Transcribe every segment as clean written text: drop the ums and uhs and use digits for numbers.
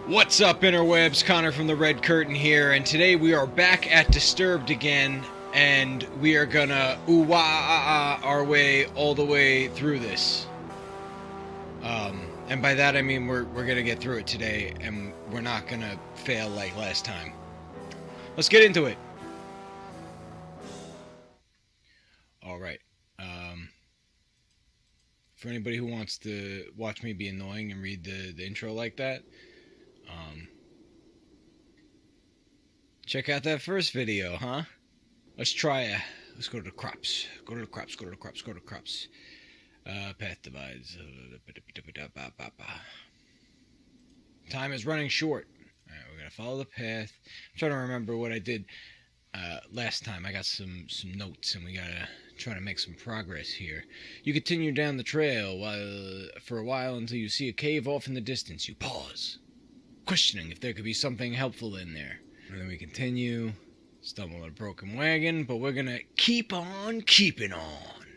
What's up, interwebs? Connor from the Red Curtain here, and today we are back at Disturbed again, and we are gonna our way all the way through this. And by that I mean we're gonna get through it today, and we're not gonna fail like last time. Let's get into it. Alright. For anybody who wants to watch me be annoying and read the intro like that, check out that first video, huh? Let's try it. Let's go to the crops. Go to the crops. Path divides. Time is running short. Alright, we're gonna follow the path. I'm trying to remember what I did last time. I got some notes, and we gotta try to make some progress here. You continue down the trail for a while until you see a cave off in the distance. You pause, questioning if there could be something helpful in there. And then we continue, stumble on a broken wagon, but we're gonna keep on keeping on.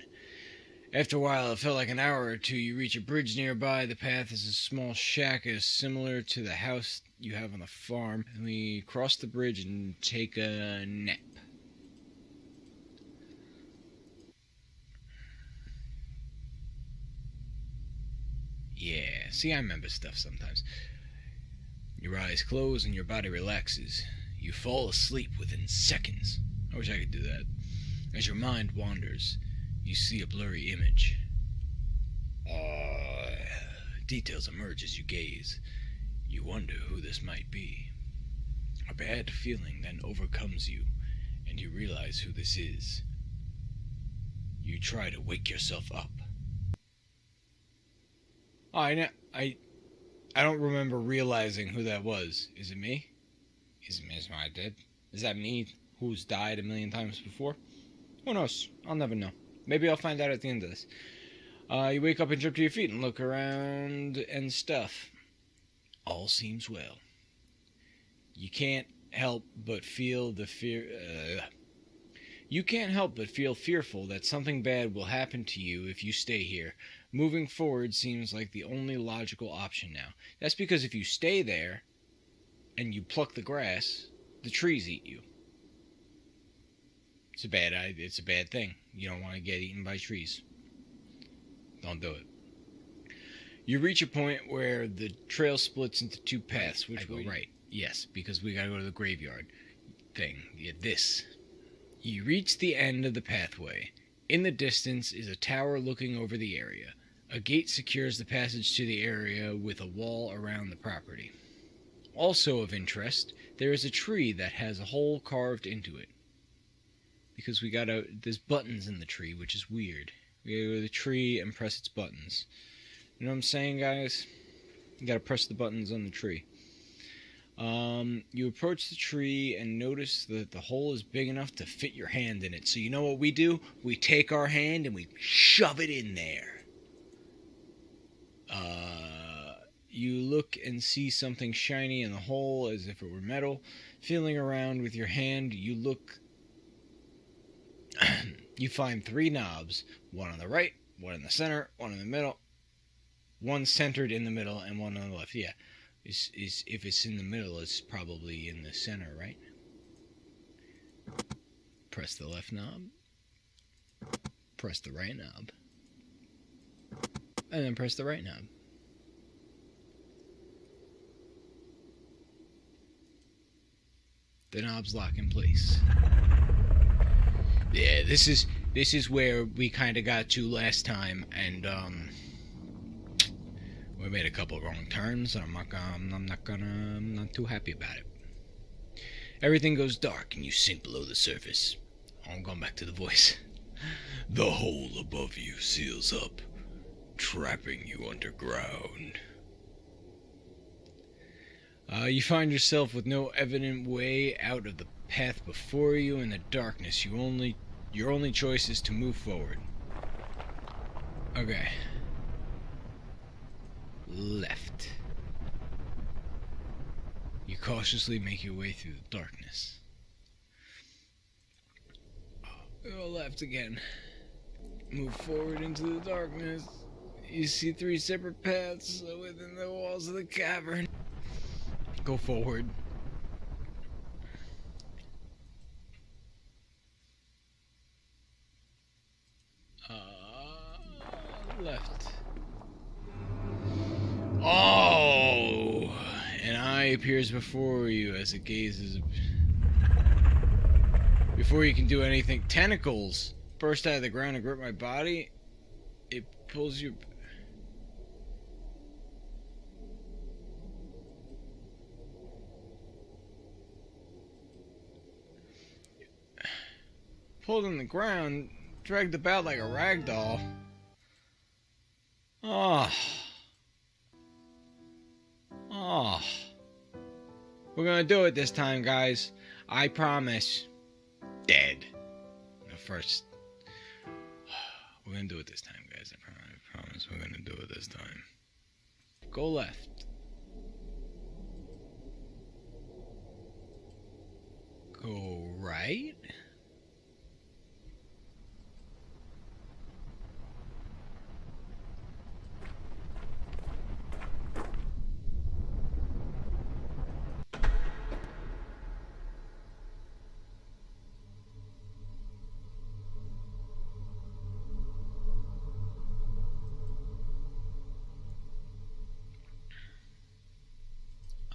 After a while, it felt like an hour or two. You reach a bridge nearby. The path is a small shack as similar to the house you have on the farm. And we cross the bridge and take a nap. Yeah, see, I remember stuff sometimes. Your eyes close and your body relaxes. You fall asleep within seconds. I wish I could do that. As your mind wanders, you see a blurry image. Details emerge as you gaze. You wonder who this might be. A bad feeling then overcomes you, and you realize who this is. You try to wake yourself up. I don't remember realizing who that was. Is it me? Is I dead? Is that me who's died a million times before? Who knows? I'll never know. Maybe I'll find out at the end of this. You wake up and jump to your feet and look around and stuff. All seems well. You can't help but feel the fear... You can't help but feel fearful that something bad will happen to you if you stay here. Moving forward seems like the only logical option now. That's because if you stay there and you pluck the grass, the trees eat you. It's a bad thing. You don't want to get eaten by trees. Don't do it. You reach a point where the trail splits into two paths. Which go right? Yes, because we gotta go to the graveyard thing. Yeah, this. You reach the end of the pathway. In the distance is a tower looking over the area. A gate secures the passage to the area with a wall around the property. Also of interest, there is a tree that has a hole carved into it. Because there's buttons in the tree, which is weird. We gotta go to the tree and press its buttons. You know what I'm saying, guys? You gotta press the buttons on the tree. You approach the tree and notice that the hole is big enough to fit your hand in it. So you know what we do? We take our hand and we shove it in there. You look and see something shiny in the hole as if it were metal. Feeling around with your hand, you look... You find 3 knobs. One on the right, one in the center, one in the middle. One centered in the middle and one on the left. Yeah. If it's in the middle, it's probably in the center, right? Press the left knob. Press the right knob. And then press the right knob. The knobs lock in place. Yeah, this is where we kind of got to last time, and we made a couple of wrong turns, and I'm not too happy about it. Everything goes dark, and you sink below the surface. I'm going back to the voice. The hole above you seals up, trapping you underground. You find yourself with no evident way out of the path before you in the darkness. Your only choice is to move forward. Okay. Left. You cautiously make your way through the darkness. Go left again. Move forward into the darkness. You see 3 separate paths within the walls of the cavern. Go forward. Left. Oh! An eye appears before you as it gazes. Before you can do anything, tentacles burst out of the ground and grip my body. It pulls you. Pulled on the ground, dragged about like a rag doll. Oh. Oh. We're gonna do it this time, guys. I promise. Dead. No, first. We're gonna do it this time, guys. I promise we're gonna do it this time. Go left. Go right.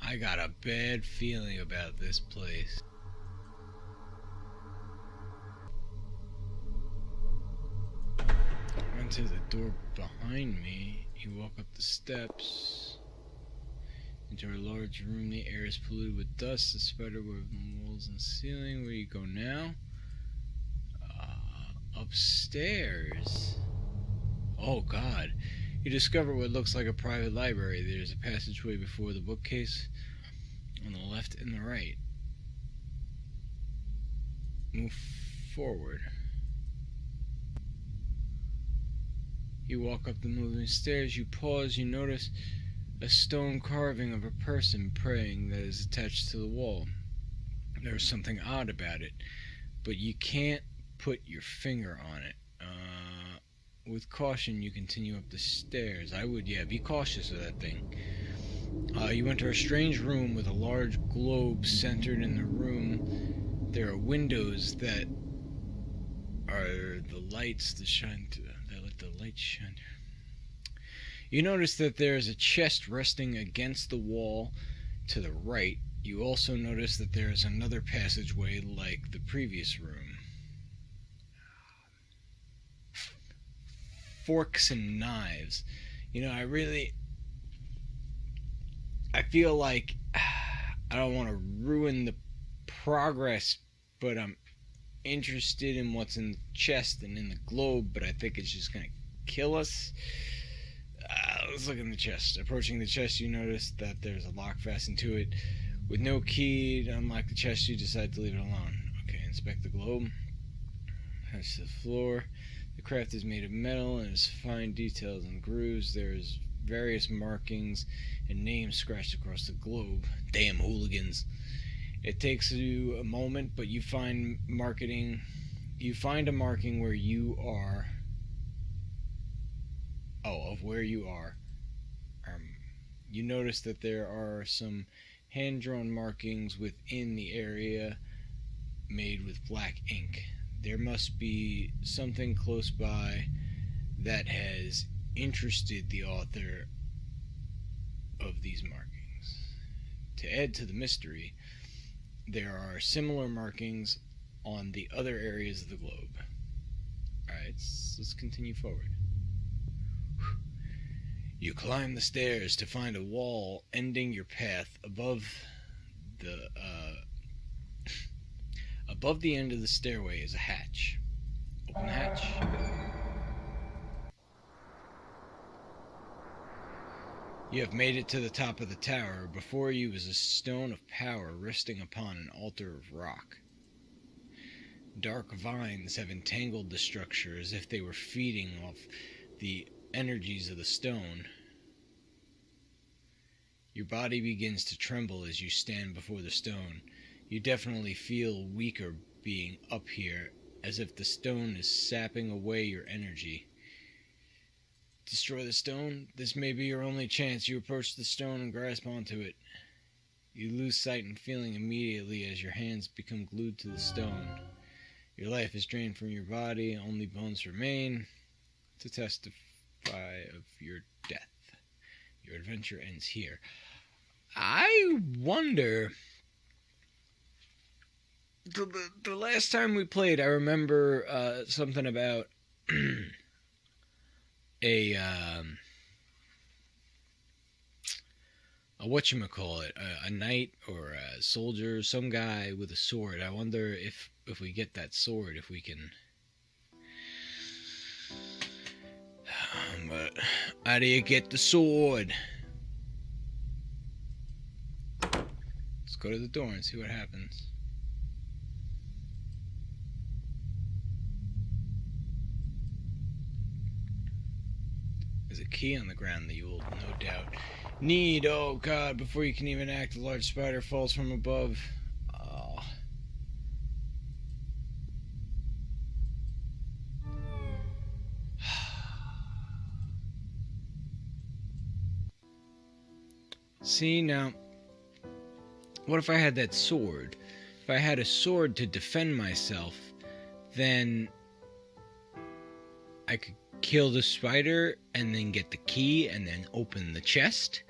I got a bad feeling about this place. Went to the door behind me. You walk up the steps into a large room. The air is polluted with dust. The spider web on the walls and ceiling. Where you go now? Upstairs. Oh God. You discover what looks like a private library. There's a passageway before the bookcase on the left and the right. Move forward. You walk up the moving stairs. You pause. You notice a stone carving of a person praying that is attached to the wall. There's something odd about it, but you can't put your finger on it. With caution, you continue up the stairs. I would, be cautious of that thing. You enter a strange room with a large globe centered in the room. There are windows that are the lights that shine through, that let the light shine through. You notice that there is a chest resting against the wall to the right. You also notice that there is another passageway like the previous room. Forks and knives. You know, I feel like I don't want to ruin the progress, but I'm interested in what's in the chest and in the globe, but I think it's just gonna kill us. Let's look in the chest. Approaching the chest, you notice that there's a lock fastened to it. With no key to unlock the chest, you decide to leave it alone. Okay, inspect the globe. Touch the floor. The craft is made of metal and has fine details and grooves. There's various markings and names scratched across the globe. Damn hooligans. It takes you a moment, but you find a marking where you are. Of where you are. You notice that there are some hand-drawn markings within the area made with black ink. There must be something close by that has interested the author of these markings. To add to the mystery, there are similar markings on the other areas of the globe. Alright, let's continue forward. You climb the stairs to find a wall ending your path above the end of the stairway is a hatch. Open the hatch. You have made it to the top of the tower. Before you is a stone of power resting upon an altar of rock. Dark vines have entangled the structure as if they were feeding off the energies of the stone. Your body begins to tremble as you stand before the stone. You definitely feel weaker being up here, as if the stone is sapping away your energy. Destroy the stone? This may be your only chance. You approach the stone and grasp onto it. You lose sight and feeling immediately as your hands become glued to the stone. Your life is drained from your body, only bones remain to testify of your death. Your adventure ends here. I wonder... The last time we played, I remember something about a whatchamacallit, a knight or a soldier, some guy with a sword. I wonder if we get that sword, if we can... But how do you get the sword? Let's go to the door and see what happens. There's a key on the ground that you will no doubt need. Oh God, before you can even act, a large spider falls from above. Oh. See, now, what if I had that sword? If I had a sword to defend myself, then I could kill the spider and then get the key and then open the chest.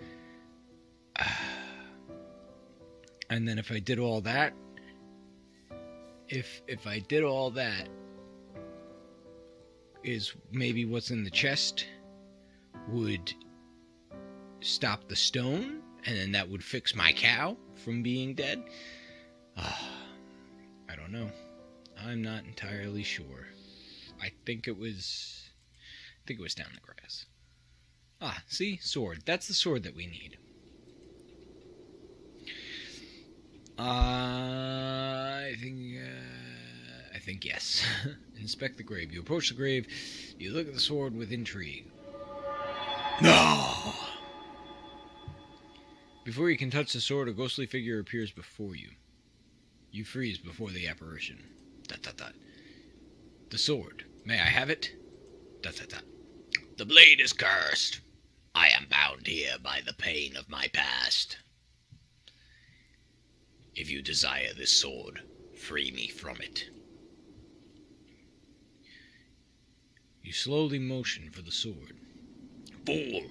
And then if I did all that, if I did all that, is maybe what's in the chest would stop the stone, and then that would fix my cow from being dead. I don't know. I'm not entirely sure. I think it was down the grass. Ah, see? Sword. That's the sword that we need. I think yes. Inspect the grave. You approach the grave. You look at the sword with intrigue. No! Before you can touch the sword, a ghostly figure appears before you. You freeze before the apparition. ... The sword. May I have it? ... The blade is cursed. I am bound here by the pain of my past. If you desire this sword, free me from it. You slowly motion for the sword. Fool!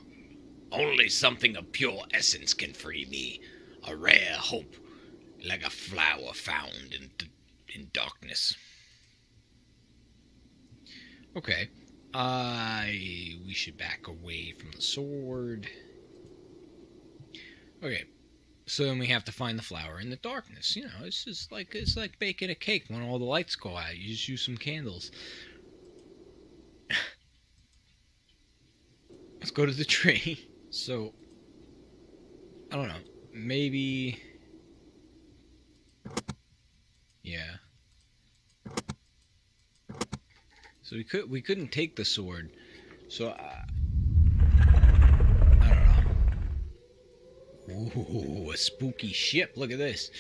Only something of pure essence can free me. A rare hope, like a flower found in darkness. Okay. We should back away from the sword. Okay. So then we have to find the flower in the darkness. You know, it's like baking a cake when all the lights go out. You just use some candles. Let's go to the tree. So, I don't know. Maybe... Yeah. So we couldn't take the sword. So, I don't know. Ooh, a spooky ship. Look at this.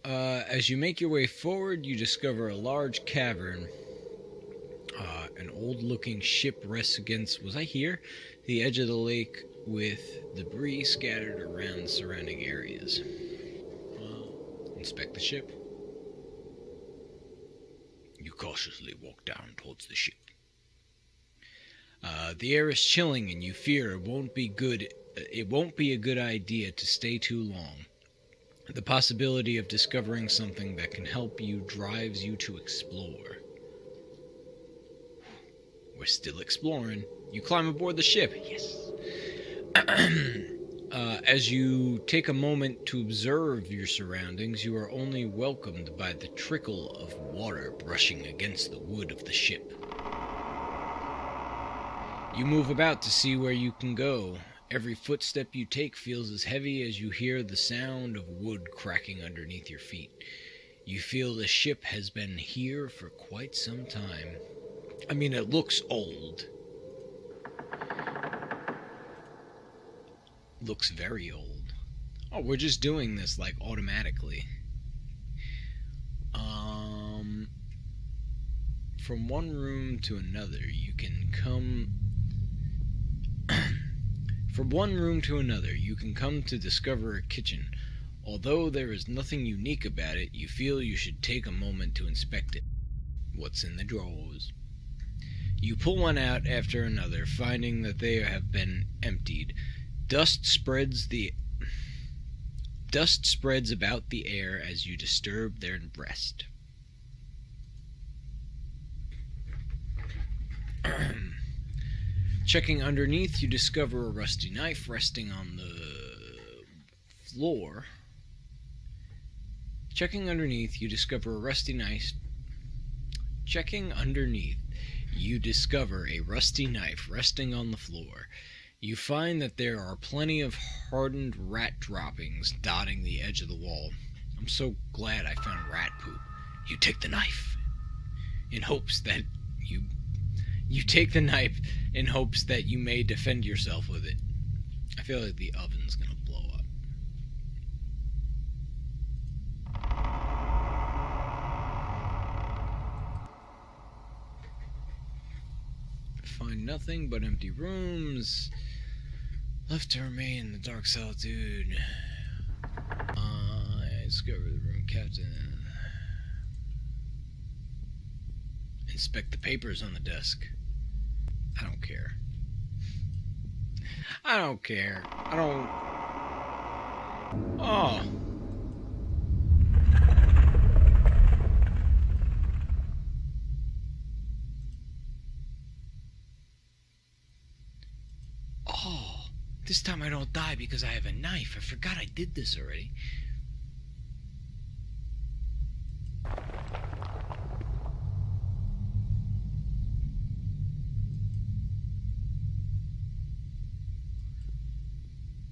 As you make your way forward, you discover a large cavern. An old-looking ship rests against, was I here? The edge of the lake with debris scattered around the surrounding areas. Inspect the ship. You cautiously walk down towards the ship. The air is chilling and you fear it won't be a good idea to stay too long. The possibility of discovering something that can help you drives you to explore. We're still exploring. You climb aboard the ship. Yes. As you take a moment to observe your surroundings, you are only welcomed by the trickle of water brushing against the wood of the ship. You move about to see where you can go. Every footstep you take feels as heavy as you hear the sound of wood cracking underneath your feet. You feel the ship has been here for quite some time. I mean, it looks old. Looks very old. Oh, we're just doing this, like, automatically. From one room to another, you can come... From one room to another, you can come to discover a kitchen. Although there is nothing unique about it, you feel you should take a moment to inspect it. What's in the drawers? You pull one out after another, finding that they have been emptied. Dust spreads about the air as you disturb their rest. Checking underneath, you discover a rusty knife resting on the floor. Checking underneath, you discover a rusty knife resting on the floor. You find that there are plenty of hardened rat droppings dotting the edge of the wall. I'm so glad I found rat poop. You take the knife in hopes that you may defend yourself with it. I feel like the oven's gonna blow up. Find nothing but empty rooms left to remain in the dark solitude. I discover the room captain. Inspect the papers on the desk. I don't care. Oh. Oh. This time I don't die because I have a knife. I forgot I did this already.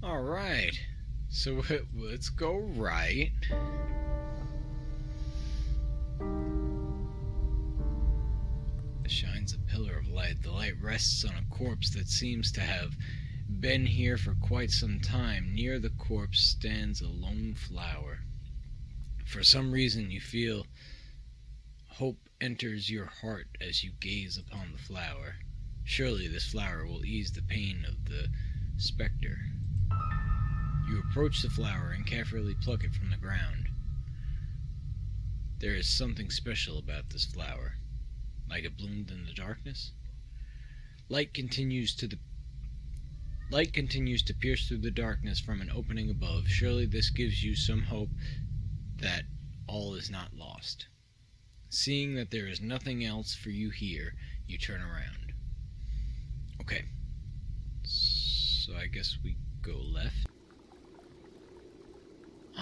Alright, so let's go right. Shines a pillar of light. The light rests on a corpse that seems to have been here for quite some time. Near the corpse stands a lone flower. For some reason you feel hope enters your heart as you gaze upon the flower. Surely this flower will ease the pain of the specter. You approach the flower and carefully pluck it from the ground. There is something special about this flower, like it bloomed in the darkness. Light continues to pierce through the darkness from an opening above. Surely this gives you some hope that all is not lost. Seeing that there is nothing else for you here, you turn around. Okay, so I guess we go left.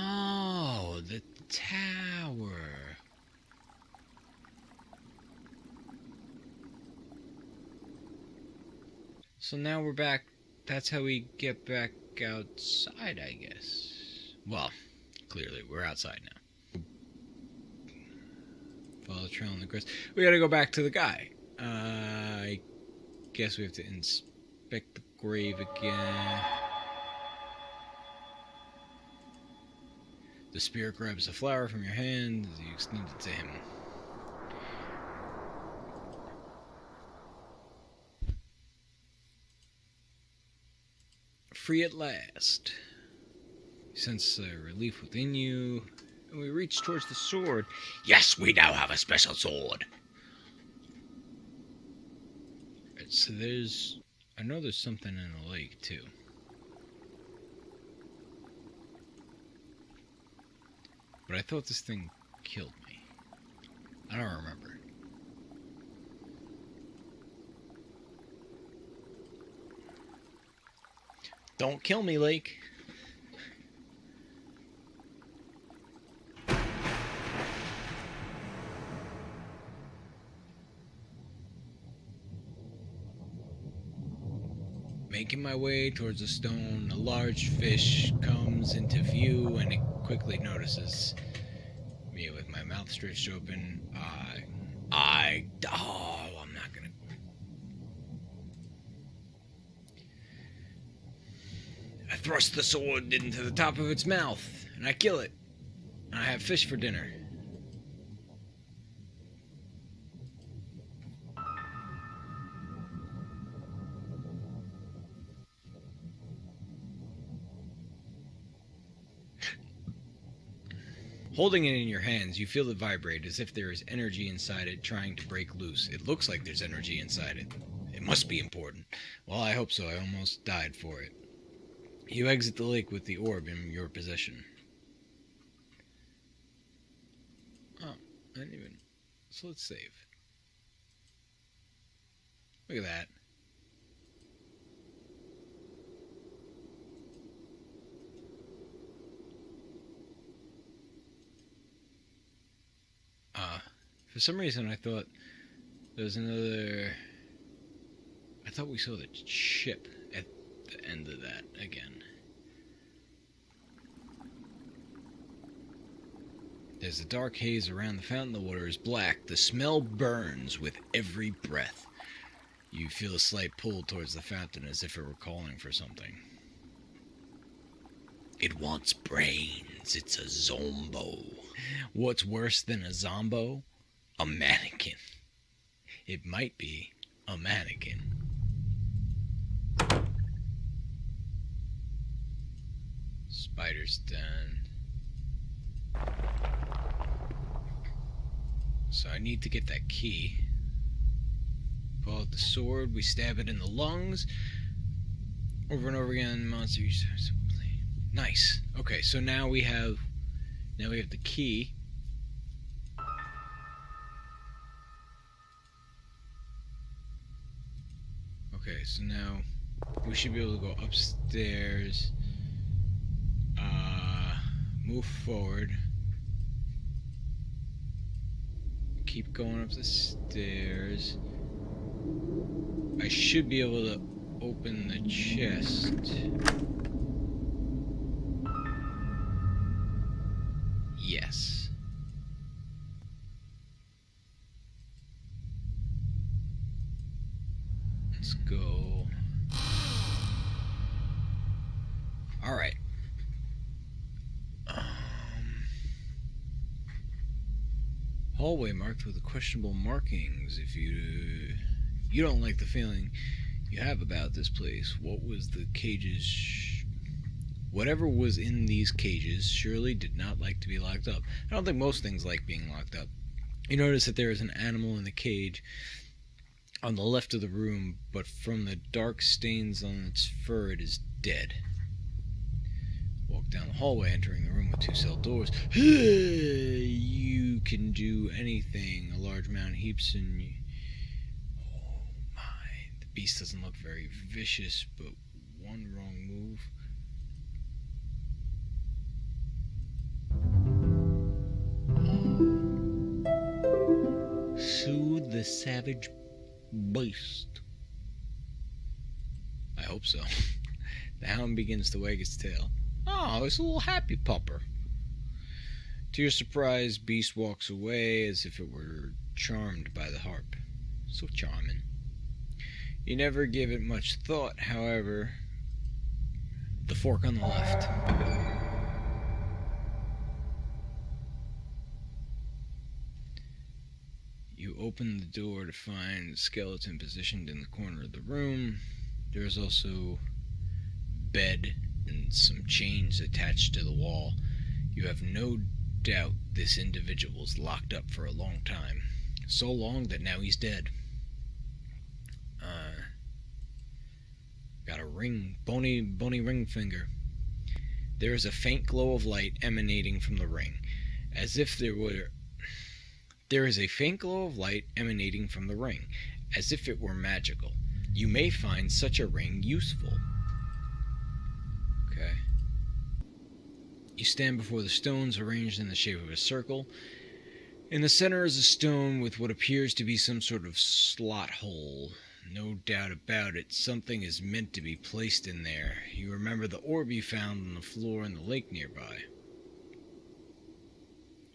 Oh, the tower. So now we're back. That's how we get back outside, I guess. Well, clearly we're outside now. Follow the trail in the grass. We gotta go back to the guy. I guess we have to inspect the grave again. The spirit grabs the flower from your hand as you extend it to him. Free at last. You sense relief within you, and we reach towards the sword. Yes, we now have a special sword. Right, so I know there's something in the lake too. But I thought this thing killed me. I don't remember. Don't kill me, Lake. Making my way towards the stone, a large fish comes into view and it quickly notices me with my mouth stretched open. I'm not gonna. I thrust the sword into the top of its mouth and I kill it. And I have fish for dinner. Holding it in your hands, you feel it vibrate as if there is energy inside it trying to break loose. It looks like there's energy inside it. It must be important. Well, I hope so. I almost died for it. You exit the lake with the orb in your possession. Oh, I didn't even... So let's save. Look at that. For some reason I thought there was another... I thought we saw the ship at the end of that again. There's a dark haze around the fountain. The water is black. The smell burns with every breath. You feel a slight pull towards the fountain as if it were calling for something. It wants brains. It's a zombo. What's worse than a zombo? A mannequin. It might be a mannequin. Spider's den. So I need to get that key. Pull out the sword. We stab it in the lungs. Over and over again. Monster. Nice. Okay, so now we have the key. Okay, so now we should be able to go upstairs. Move forward. Keep going up the stairs. I should be able to open the chest. Yes. Let's go. Alright. Hallway marked with questionable markings. If you don't like the feeling you have about this place, what was the cages? Whatever was in these cages surely did not like to be locked up. I don't think most things like being locked up. You notice that there is an animal in the cage on the left of the room, but from the dark stains on its fur, it is dead. Walk down the hallway, entering the room with two cell doors. You can do anything. A large mound heaps in... Oh my. The beast doesn't look very vicious, but one wrong move. Soothe the savage beast. I hope so. The hound begins to wag its tail. Oh, it's a little happy pupper. To your surprise, Beast walks away as if it were charmed by the harp. So charming. You never give it much thought, however. The fork on the left. You open the door to find the skeleton positioned in the corner of the room. There is also bed and some chains attached to the wall. You have no doubt this individual was locked up for a long time. So long that now he's dead. Got a ring, bony ring finger. There is a faint glow of light emanating from the ring, as if there were... There is a faint glow of light emanating from the ring, as if it were magical. You may find such a ring useful. Okay. You stand before the stones arranged in the shape of a circle. In the center is a stone with what appears to be some sort of slot hole. No doubt about it, something is meant to be placed in there. You remember the orb you found on the floor in the lake nearby.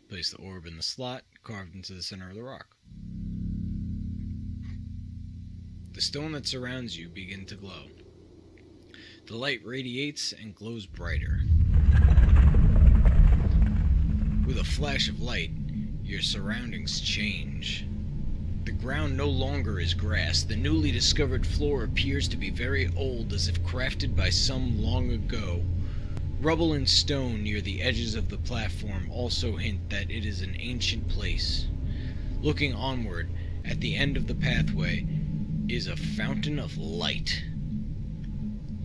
Place the orb in the slot, carved into the center of the rock. The stone that surrounds you begins to glow. The light radiates and glows brighter. With a flash of light, your surroundings change. The ground no longer is grass. The newly discovered floor appears to be very old, as if crafted by some long ago. Rubble and stone near the edges of the platform also hint that it is an ancient place. Looking onward, at the end of the pathway, is a fountain of light.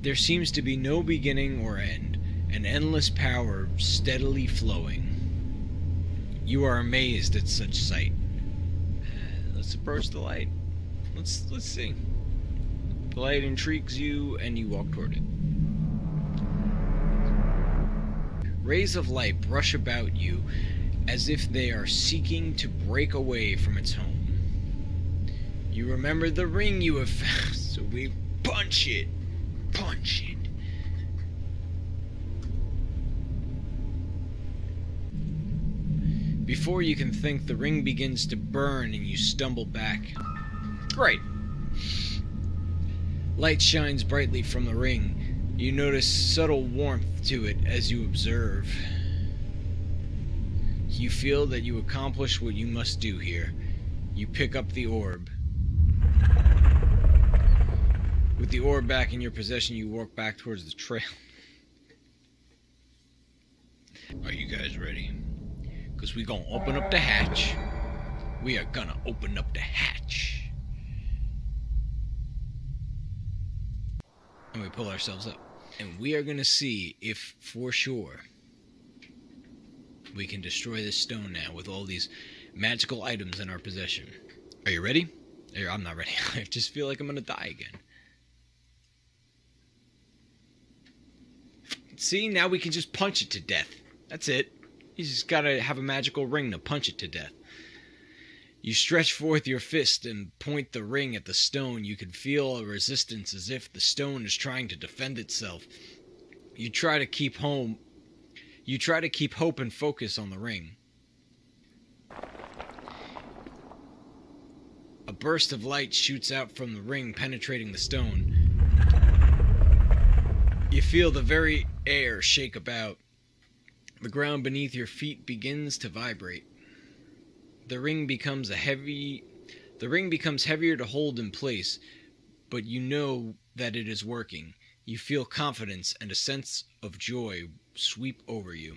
There seems to be no beginning or end, an endless power steadily flowing. You are amazed at such sight. Let's approach the light. Let's see. The light intrigues you, and you walk toward it. Rays of light brush about you as if they are seeking to break away from its home. You remember the ring you have found, so we punch it. Punch it. Before you can think, the ring begins to burn and you stumble back. Great. Light shines brightly from the ring. You notice subtle warmth to it as you observe. You feel that you accomplish what you must do here. You pick up the orb. With the orb back in your possession, you walk back towards the trail. Are you guys ready? Because we're going to open up the hatch. We are going to open up the hatch. And we pull ourselves up. And we are going to see if, for sure, we can destroy this stone now with all these magical items in our possession. Are you ready? I'm not ready. I just feel like I'm going to die again. See, now we can just punch it to death. That's it. You just gotta have a magical ring to punch it to death. You stretch forth your fist and point the ring at the stone. You can feel a resistance as if the stone is trying to defend itself. You try to keep hope and focus on the ring. A burst of light shoots out from the ring, penetrating the stone. You feel the very air shake about. The ground beneath your feet begins to vibrate. The ring becomes heavier to hold in place, but you know that it is working. You feel confidence and a sense of joy sweep over you.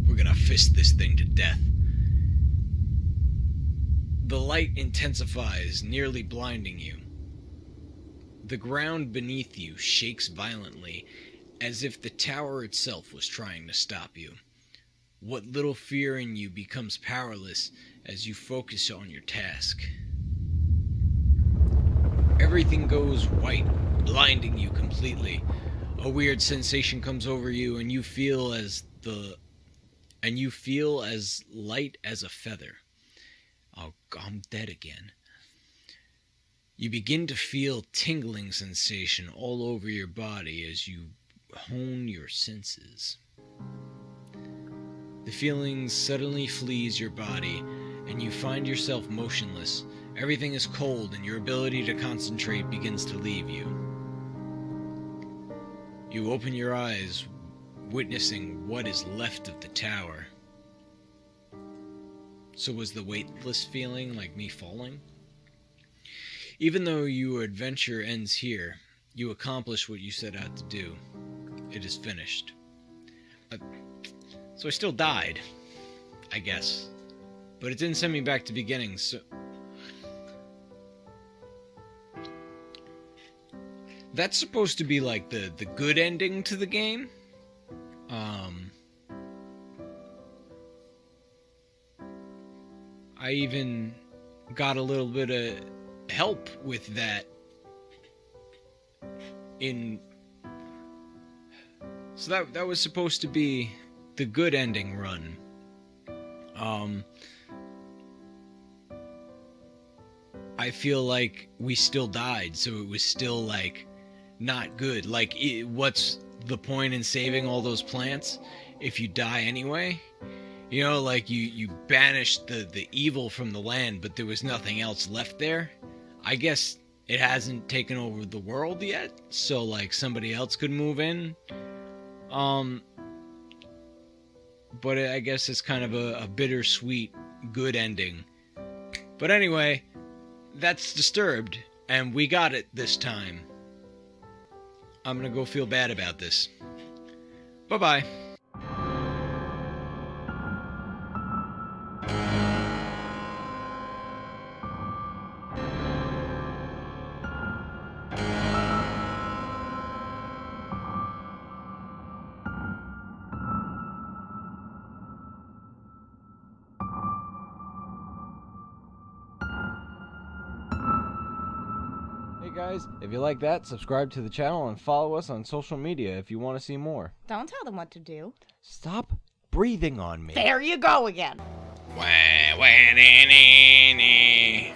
We're gonna fist this thing to death. The light intensifies, nearly blinding you. The ground beneath you shakes violently, as if the tower itself was trying to stop you. What little fear in you becomes powerless as you focus on your task. Everything goes white, blinding you completely. A weird sensation comes over you, and you feel as light as a feather. Oh, I'm dead again. You begin to feel tingling sensation all over your body as you hone your senses. The feeling suddenly flees your body, and you find yourself motionless. Everything is cold, and your ability to concentrate begins to leave you. You open your eyes, witnessing what is left of the tower. So was the weightless feeling like me falling? Even though your adventure ends here, you accomplish what you set out to do. It is finished. So I still died, I guess. But it didn't send me back to beginning, so... That's supposed to be like the good ending to the game. I even got a little bit of help with that so that was supposed to be the good ending run. I feel like we still died, so it was still like not good. Like, what's the point in saving all those plants if you die anyway? You know, like you banished the evil from the land, but there was nothing else left there. I guess it hasn't taken over the world yet, so like somebody else could move in. But I guess it's kind of a bittersweet good ending. But anyway, that's Disturbed, and we got it this time. I'm gonna go feel bad about this. Bye-bye. Hey guys, if you like that, subscribe to the channel and follow us on social media if you want to see more. Don't tell them what to do. Stop breathing on me. There you go again. Wah, wah, nee, nee, nee.